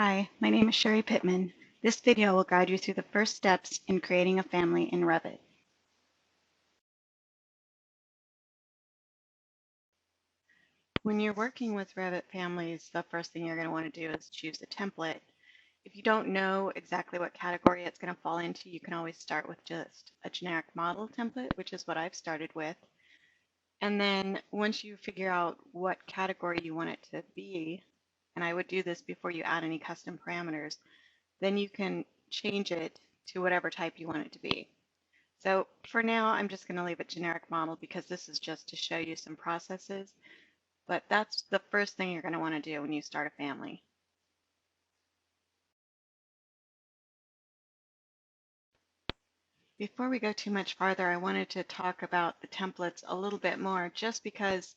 Hi, my name is Sherry Pittman. This video will guide you through the first steps in creating a family in Revit. When you're working with Revit families, the first thing you're going to want to do is choose a template. If you don't know exactly what category it's going to fall into, you can always start with just a generic model template, which is what I've started with. And then once you figure out what category you want it to be, and I would do this before you add any custom parameters, then you can change it to whatever type you want it to be. So for now, I'm just going to leave it generic model because this is just to show you some processes, but that's the first thing you're going to want to do when you start a family. Before we go too much farther, I wanted to talk about the templates a little bit more, just because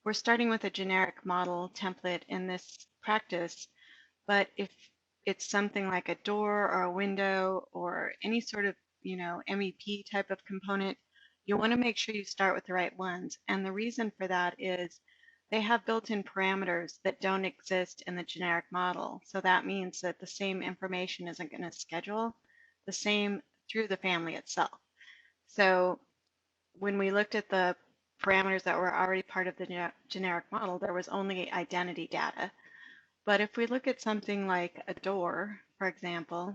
we're starting with a generic model template in this practice, but if it's something like a door or a window or any sort of, MEP type of component, you want to make sure you start with the right ones. And the reason for that is they have built-in parameters that don't exist in the generic model. So that means that the same information isn't going to schedule the same through the family itself. So when we looked at the parameters that were already part of the generic model, there was only identity data. But if we look at something like a door, for example,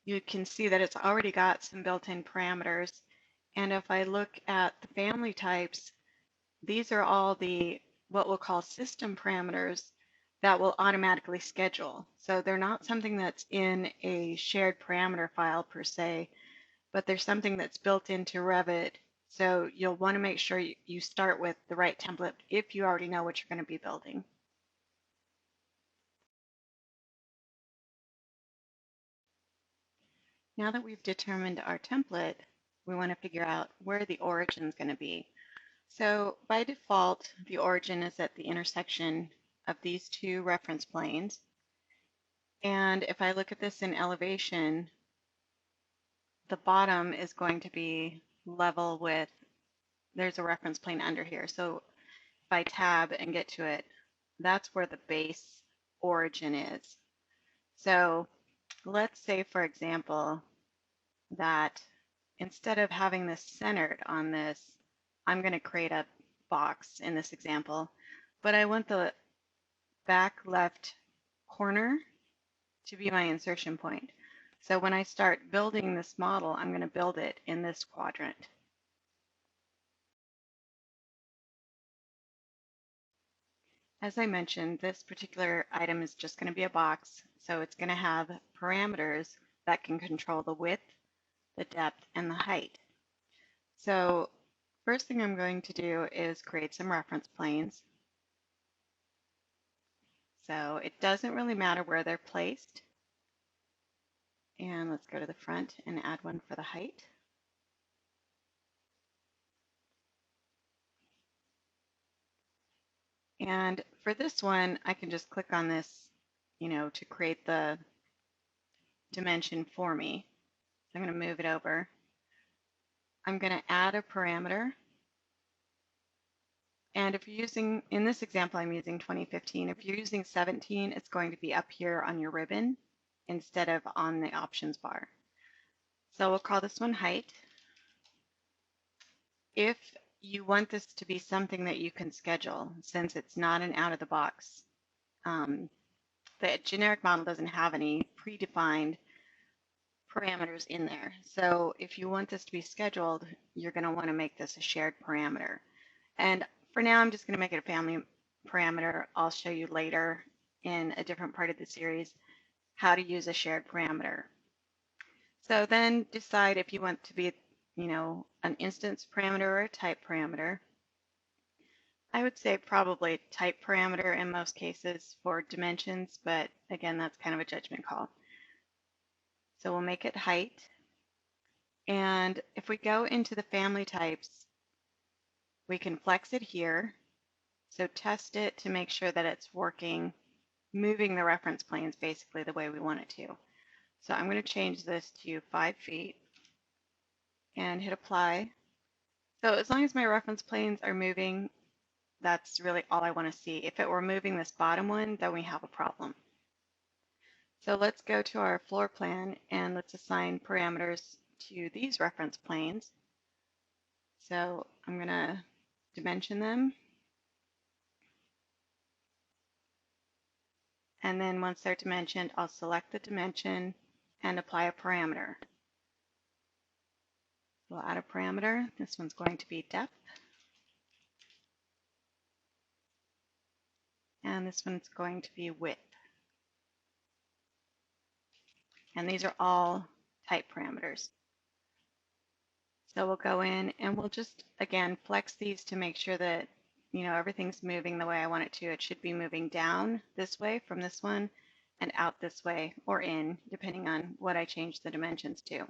you can see that it's already got some built-in parameters. And if I look at the family types, these are all the what we'll call system parameters that will automatically schedule. So they're not something that's in a shared parameter file per se, but there's something that's built into Revit. So you'll want to make sure you start with the right template if you already know what you're going to be building. Now that we've determined our template, we want to figure out where the origin is going to be. So by default, the origin is at the intersection of these two reference planes. And if I look at this in elevation, the bottom is going to be level with, there's a reference plane under here. So if I tab and get to it, that's where the base origin is. So let's say, for example, that instead of having this centered on this, I'm going to create a box in this example, but I want the back left corner to be my insertion point. So when I start building this model, I'm going to build it in this quadrant. As I mentioned, this particular item is just going to be a box, so it's going to have parameters that can control the width, the depth, and the height. So first thing I'm going to do is create some reference planes. So it doesn't really matter where they're placed. And let's go to the front and add one for the height. And for this one, I can just click on this, to create the dimension for me. So I'm going to move it over. I'm going to add a parameter. And if you're using, in this example, I'm using 2015. If you're using 17, it's going to be up here on your ribbon instead of on the options bar. So we'll call this one height. If you want this to be something that you can schedule, since it's not an out-of-the-box, the generic model doesn't have any predefined parameters in there. So if you want this to be scheduled, you're going to want to make this a shared parameter. And for now, I'm just going to make it a family parameter. I'll show you later in a different part of the series how to use a shared parameter. So then decide if you want to be, an instance parameter or a type parameter. I would say probably type parameter in most cases for dimensions, but again, that's kind of a judgment call. So we'll make it height. And if we go into the family types, we can flex it here. So test it to make sure that it's working, moving the reference planes basically the way we want it to. So I'm going to change this to 5 feet and hit apply. So as long as my reference planes are moving That's really all I want to see. If it were moving this bottom one, then we have a problem. So let's go to our floor plan and let's assign parameters to these reference planes. So I'm going to dimension them. And then once they're dimensioned, I'll select the dimension and apply a parameter. We'll add a parameter. This one's going to be depth. And this one's going to be width. And these are all type parameters. So we'll go in and we'll just, again, flex these to make sure that, everything's moving the way I want it to. It should be moving down this way from this one and out this way or in, depending on what I change the dimensions to.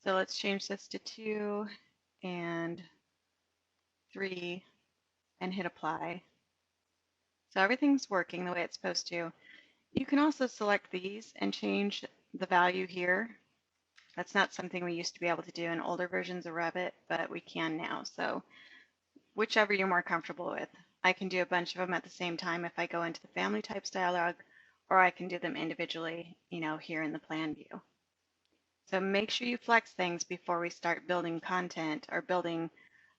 So let's change this to 2 and 3 and hit apply. So everything's working the way it's supposed to. You can also select these and change the value here. That's not something we used to be able to do in older versions of Revit, but we can now. So whichever you're more comfortable with. I can do a bunch of them at the same time if I go into the family types dialog, or I can do them individually, here in the plan view. So make sure you flex things before we start building content or building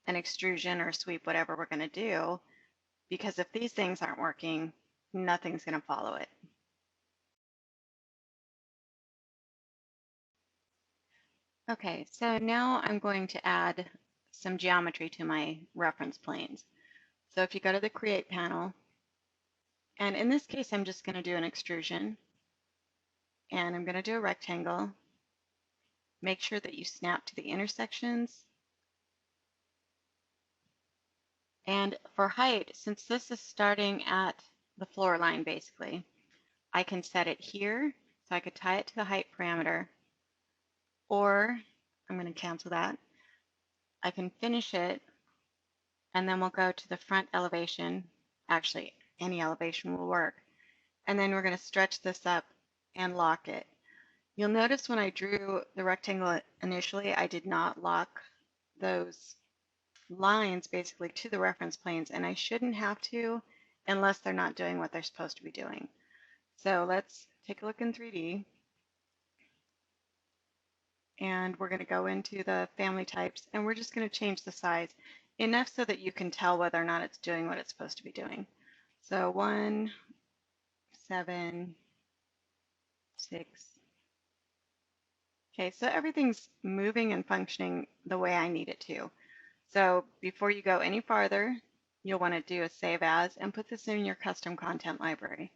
an extrusion or sweep, whatever we're going to do, because if these things aren't working, nothing's going to follow it. Okay, so now I'm going to add some geometry to my reference planes. So if you go to the Create panel, and in this case, I'm just going to do an extrusion, and I'm going to do a rectangle. Make sure that you snap to the intersections. And for height, since this is starting at the floor line, basically, I can set it here, so I could tie it to the height parameter, or I'm going to cancel that. I can finish it, and then we'll go to the front elevation. Actually, any elevation will work. And then we're going to stretch this up and lock it. You'll notice when I drew the rectangle initially, I did not lock those lines basically to the reference planes, and I shouldn't have to unless they're not doing what they're supposed to be doing. So let's take a look in 3D. And we're going to go into the family types, and we're just going to change the size enough so that you can tell whether or not it's doing what it's supposed to be doing. So 1, 7, 6. Okay, so everything's moving and functioning the way I need it to. So before you go any farther, you'll want to do a save as and put this in your custom content library.